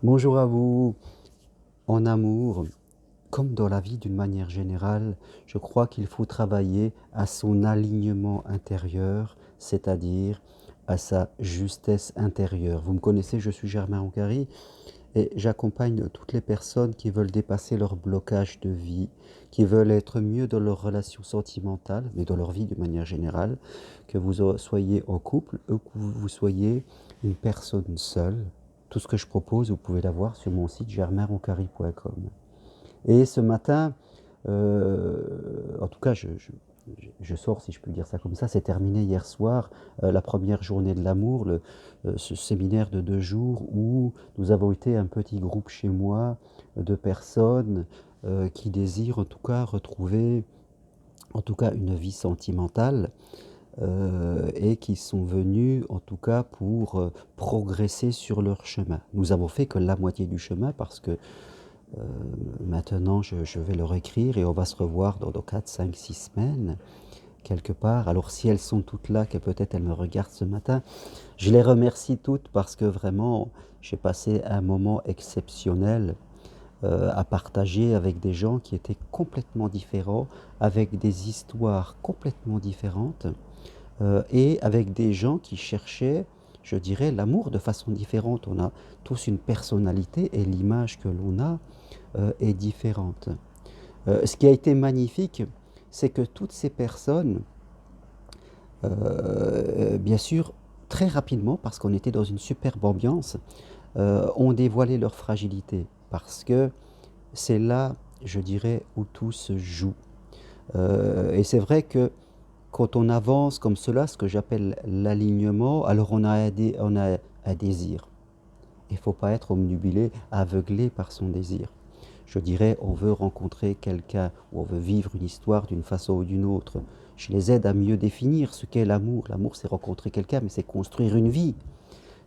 Bonjour à vous. En amour, comme dans la vie d'une manière générale, je crois qu'il faut travailler à son alignement intérieur, c'est-à-dire à sa justesse intérieure. Vous me connaissez, je suis Germain Oncari et j'accompagne toutes les personnes qui veulent dépasser leur blocage de vie, qui veulent être mieux dans leurs relations sentimentales, mais dans leur vie d'une manière générale, que vous soyez en couple ou que vous soyez une personne seule. Tout ce que je propose, vous pouvez l'avoir sur mon site germainroncari.com. Et ce matin, en tout cas, je sors, si je peux dire ça comme ça, c'est terminé hier soir, la première journée de l'amour, ce séminaire de 2 jours où nous avons été un petit groupe chez moi de personnes qui désirent en tout cas retrouver en tout cas une vie sentimentale et qui sont venus en tout cas pour progresser sur leur chemin. Nous avons fait que la moitié du chemin parce que maintenant je vais leur écrire et on va se revoir dans 4, 5, 6 semaines quelque part. Alors si elles sont toutes là, que peut-être elles me regardent ce matin, je les remercie toutes parce que vraiment j'ai passé un moment exceptionnel à partager avec des gens qui étaient complètement différents, avec des histoires complètement différentes et avec des gens qui cherchaient, je dirais, l'amour de façon différente. On a tous une personnalité et l'image que l'on a est différente. Ce qui a été magnifique, c'est que toutes ces personnes, bien sûr, très rapidement, parce qu'on était dans une superbe ambiance, ont dévoilé leur fragilité. Parce que c'est là, je dirais, où tout se joue. Et c'est vrai que quand on avance comme cela, ce que j'appelle l'alignement, alors on a un désir. Il ne faut pas être omnubilé, aveuglé par son désir. Je dirais, on veut rencontrer quelqu'un ou on veut vivre une histoire d'une façon ou d'une autre. Je les aide à mieux définir ce qu'est l'amour. L'amour, c'est rencontrer quelqu'un, mais c'est construire une vie.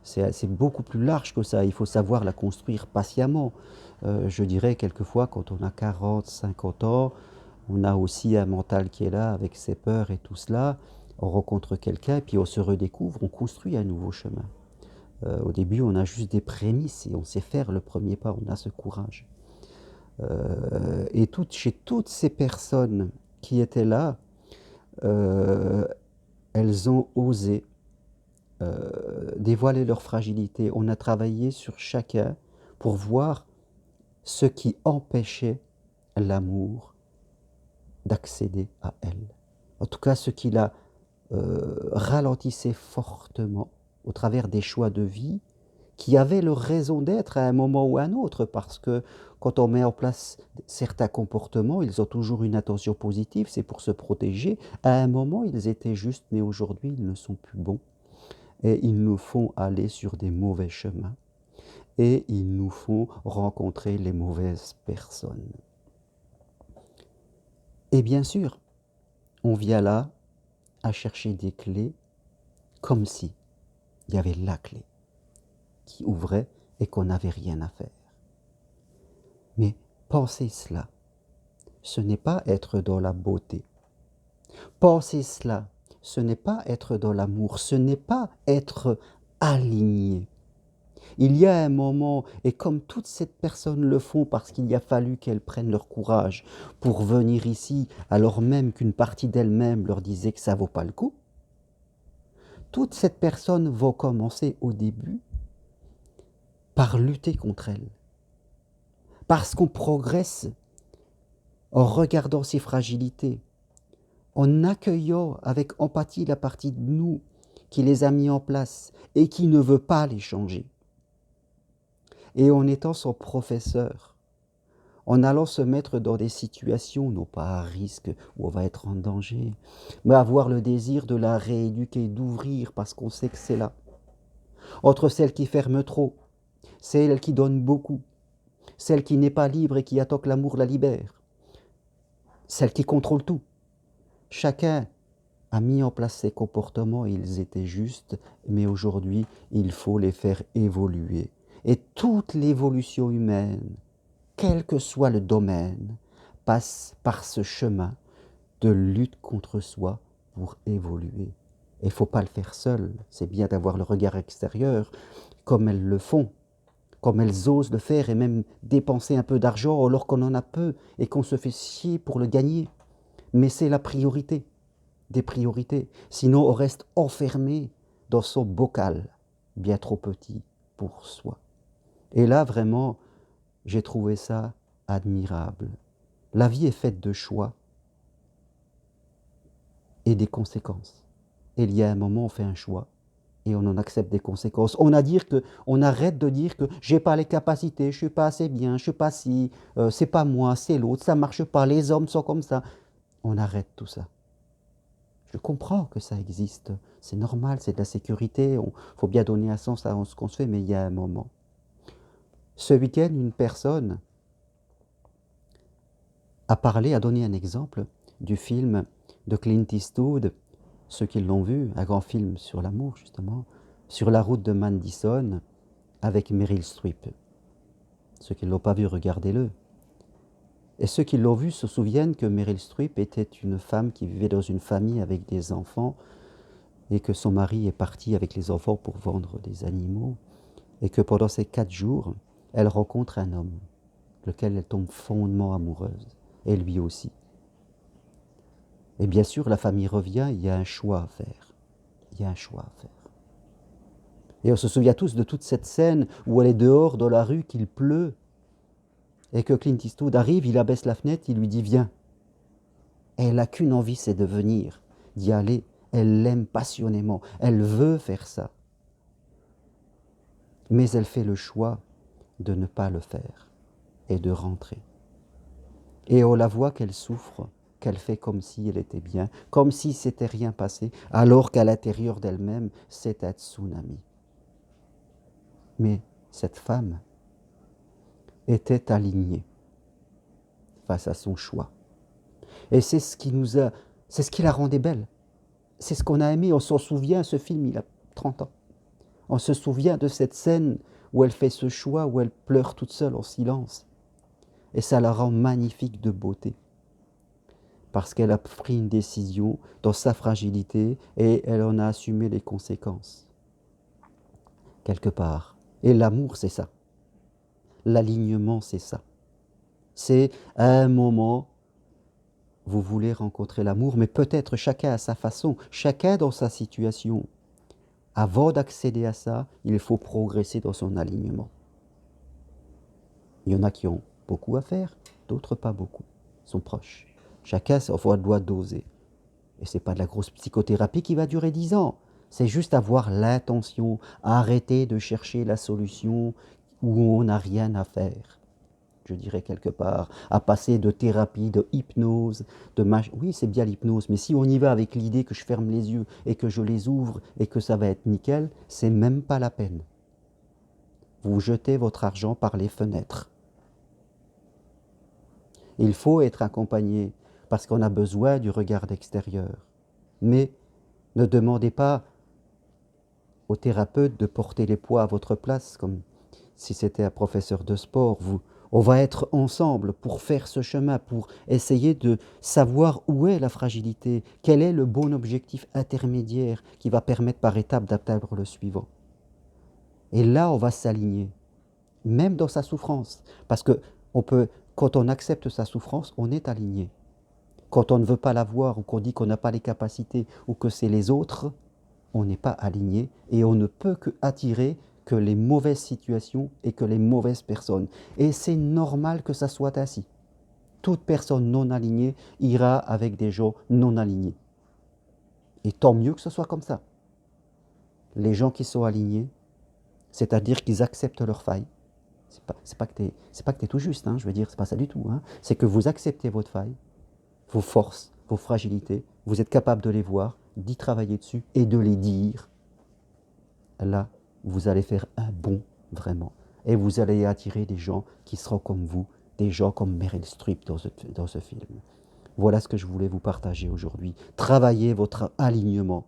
C'est beaucoup plus large que ça. Il faut savoir la construire patiemment. Je dirais, quelquefois, quand on a 40, 50 ans, on a aussi un mental qui est là avec ses peurs et tout cela. On rencontre quelqu'un et puis on se redécouvre, on construit un nouveau chemin. Au début, on a juste des prémices et on sait faire le premier pas, on a ce courage. Et chez toutes ces personnes qui étaient là, euh, elles ont osé dévoiler leur fragilité. On a travaillé sur chacun pour voir ce qui empêchait l'amour d'accéder à elle. En tout cas, ce qui la ralentissait fortement au travers des choix de vie qui avaient leur raison d'être à un moment ou à un autre, parce que quand on met en place certains comportements, ils ont toujours une intention positive, c'est pour se protéger. À un moment, ils étaient justes, mais aujourd'hui, ils ne sont plus bons. Et ils nous font aller sur des mauvais chemins. Et ils nous font rencontrer les mauvaises personnes. Et bien sûr, on vient là à chercher des clés comme si il y avait la clé qui ouvrait et qu'on n'avait rien à faire. Mais penser cela, ce n'est pas être dans la beauté. Penser cela, ce n'est pas être dans l'amour, ce n'est pas être aligné. Il y a un moment, et comme toutes ces personnes le font parce qu'il a fallu qu'elles prennent leur courage pour venir ici, alors même qu'une partie d'elles-mêmes leur disait que ça ne vaut pas le coup, toutes ces personnes vont commencer au début par lutter contre elles. Parce qu'on progresse en regardant ses fragilités, en accueillant avec empathie la partie de nous qui les a mis en place et qui ne veut pas les changer. Et en étant son professeur, en allant se mettre dans des situations, non pas à risque, où on va être en danger, mais avoir le désir de la rééduquer, d'ouvrir, parce qu'on sait que c'est là. Entre celle qui ferme trop, celle qui donne beaucoup, celle qui n'est pas libre et qui attend que l'amour la libère, celle qui contrôle tout. Chacun a mis en place ses comportements, ils étaient justes, mais aujourd'hui, il faut les faire évoluer. Et toute l'évolution humaine, quel que soit le domaine, passe par ce chemin de lutte contre soi pour évoluer. Il ne faut pas le faire seul, c'est bien d'avoir le regard extérieur, comme elles le font. comme elles osent le faire et même dépenser un peu d'argent alors qu'on en a peu et qu'on se fait chier pour le gagner. Mais c'est la priorité des priorités. Sinon, on reste enfermé dans son bocal, bien trop petit pour soi. Et là, vraiment, j'ai trouvé ça admirable. La vie est faite de choix et des conséquences. Et il y a un moment, on fait un choix et on en accepte des conséquences. On arrête de dire que j'ai pas les capacités, je suis pas assez bien, je suis pas si, c'est pas moi, c'est l'autre, ça marche pas, les hommes sont comme ça. On arrête tout ça. Je comprends que ça existe, c'est normal, c'est de la sécurité, il faut bien donner un sens à ce qu'on se fait, mais il y a un moment. Ce week-end, une personne a parlé, a donné un exemple du film de Clint Eastwood, ceux qui l'ont vu, un grand film sur l'amour justement, Sur la route de Madison, avec Meryl Streep. Ceux qui ne l'ont pas vu, regardez-le. Et ceux qui l'ont vu se souviennent que Meryl Streep était une femme qui vivait dans une famille avec des enfants et que son mari est parti avec les enfants pour vendre des animaux et que pendant ces 4 jours, elle rencontre un homme, lequel elle tombe fondement amoureuse, et lui aussi. Et bien sûr, la famille revient, il y a un choix à faire. Il y a un choix à faire. Et on se souvient tous de toute cette scène où elle est dehors dans la rue, qu'il pleut, et que Clint Eastwood arrive, il abaisse la fenêtre, il lui dit « Viens ». Elle n'a qu'une envie, c'est de venir, d'y aller. Elle l'aime passionnément, elle veut faire ça. Mais elle fait le choix de ne pas le faire et de rentrer. Et on la voit qu'elle souffre, qu'elle fait comme si elle était bien, comme si s'était rien passé, alors qu'à l'intérieur d'elle-même, c'est un tsunami. Mais cette femme était alignée face à son choix. Et c'est ce qui la rendait belle. C'est ce qu'on a aimé, on s'en souvient, ce film, il a 30 ans. On se souvient de cette scène où elle fait ce choix, où elle pleure toute seule en silence. Et ça la rend magnifique de beauté. Parce qu'elle a pris une décision dans sa fragilité et elle en a assumé les conséquences. Quelque part. Et l'amour, c'est ça. L'alignement, c'est ça. C'est à un moment, vous voulez rencontrer l'amour, mais peut-être chacun à sa façon, chacun dans sa situation. Avant d'accéder à ça, il faut progresser dans son alignement. Il y en a qui ont beaucoup à faire, d'autres pas beaucoup, sont proches. Chacun doit doser. Et ce n'est pas de la grosse psychothérapie qui va durer 10 ans. C'est juste avoir l'intention, arrêter de chercher la solution où on n'a rien à faire. Je dirais quelque part, à passer de thérapie, de hypnose, oui, c'est bien l'hypnose, mais si on y va avec l'idée que je ferme les yeux et que je les ouvre et que ça va être nickel, c'est même pas la peine. Vous jetez votre argent par les fenêtres. Il faut être accompagné parce qu'on a besoin du regard extérieur. Mais ne demandez pas au thérapeute de porter les poids à votre place, comme si c'était un professeur de sport. On va être ensemble pour faire ce chemin, pour essayer de savoir où est la fragilité, quel est le bon objectif intermédiaire qui va permettre par étape d'atteindre le suivant. Et là, on va s'aligner, même dans sa souffrance, parce que quand on accepte sa souffrance, on est aligné. Quand on ne veut pas la voir ou qu'on dit qu'on n'a pas les capacités ou que c'est les autres, on n'est pas aligné et on ne peut que attirer que les mauvaises situations et que les mauvaises personnes. Et c'est normal que ça soit ainsi. Toute personne non alignée ira avec des gens non alignés. Et tant mieux que ce soit comme ça. Les gens qui sont alignés, c'est-à-dire qu'ils acceptent leurs failles. C'est pas que t'es tout juste, hein, je veux dire, c'est pas ça du tout. Hein. C'est que vous acceptez votre faille, vos forces, vos fragilités, vous êtes capable de les voir, d'y travailler dessus et de les dire. Là, vous allez faire un bond, vraiment. Et vous allez attirer des gens qui seront comme vous, des gens comme Meryl Streep dans ce film. Voilà ce que je voulais vous partager aujourd'hui. Travaillez votre alignement.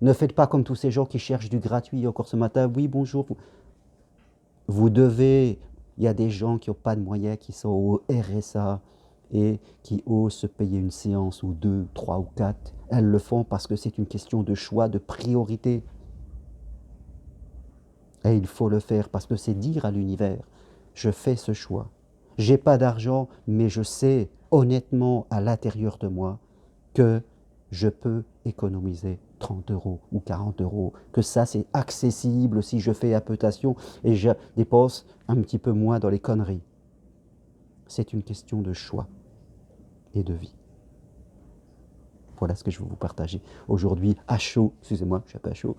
Ne faites pas comme tous ces gens qui cherchent du gratuit. Encore ce matin, oui, bonjour. Vous devez, il y a des gens qui n'ont pas de moyens, qui sont au RSA et qui osent se payer une séance ou 2, 3 ou 4. Elles le font parce que c'est une question de choix, de priorité. Et il faut le faire parce que c'est dire à l'univers, je fais ce choix. J'ai pas d'argent, mais je sais honnêtement à l'intérieur de moi que je peux économiser 30 € ou 40 €, que ça c'est accessible si je fais un peu attention et je dépense un petit peu moins dans les conneries. C'est une question de choix et de vie. Voilà ce que je veux vous partager aujourd'hui à chaud, excusez-moi, je suis un peu à chaud,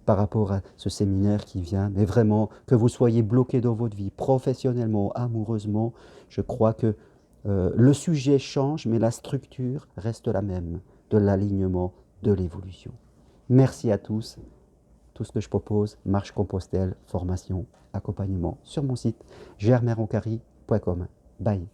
par rapport à ce séminaire qui vient. Mais vraiment, que vous soyez bloqué dans votre vie, professionnellement, amoureusement, je crois que le sujet change, mais la structure reste la même, de l'alignement, de l'évolution. Merci à tous. Tout ce que je propose, marche Compostelle, formation, accompagnement, sur mon site germerroncari.com. Bye.